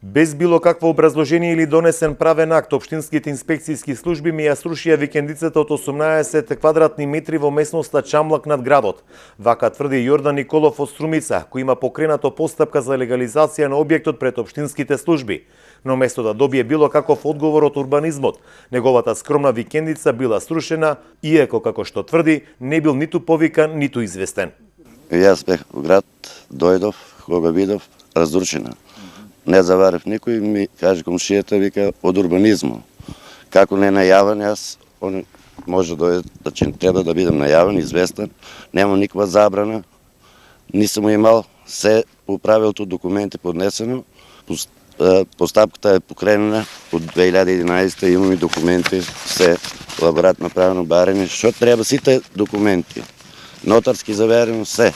Без било какво образложение или донесен правен акт, општинските инспекцијски служби ми ја срушија викендицата од 18 квадратни метри во местноста Чамлак над градот. Вака тврди Јордан Николов од Струмица, кој има покренато постапка за легализација на објектот пред општинските служби. Но место да добие било каков одговор од урбанизмот, неговата скромна викендица била срушена, иако, како што тврди, не бил ниту повикан, ниту известен. Јас бех во град, дојдов, кога видов, разрушена. Не заварив никој, ми каже комшијата, вика, од урбанизмот. Како не најавен, јас, он може да дојде, треба да бидам најавен, известен, нема никаква забрана, нисам имал, се по правилото документи поднесено, постапката е покренена од 2011, имам и документи, се лаборат направено барење, што треба сите документи, нотарски заверено, се.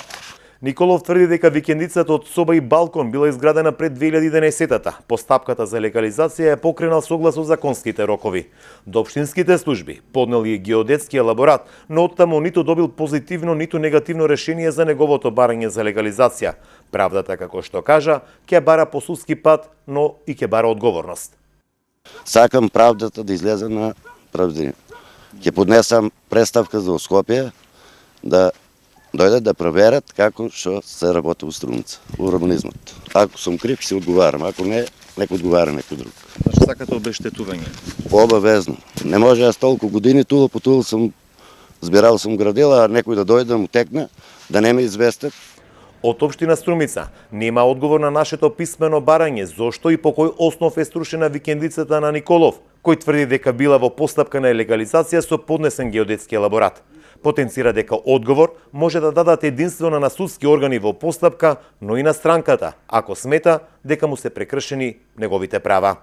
Николов тврди дека викендицата од соба и балкон била изградена пред 2011-та. Постапката за легализација е покренал согласно законските рокови. До општинските служби поднел и геодетски елаборат, но оттаму ниту добил позитивно, ниту негативно решение за неговото барање за легализација. Правдата, како што кажа, ќе бара по судски пат, но и ќе бара одговорност. Сакам правдата да излезе на правдини. Ќе поднесам представка за Скопје, да дојдат да проверат како што се работи во Струмица, во урбанизмот. Ако сум крив, ќе се одговарам, ако не, нека одговара некој друг. Што сакате обештетување? Обавезно. Не може јас толку години тула по тула сум збирал, сум градил, а некој да дојде да му текне, да не ме известат. Од општина Струмица нема одговор на нашето писмено барање зошто и по кој основ е струшена викендицата на Николов, кој тврди дека била во постапка на легализација со поднесен геодетски елаборат. Потенцира дека одговор може да дадат единствено на судски органи во постапка, но и на странката, ако смета дека му се прекршени неговите права.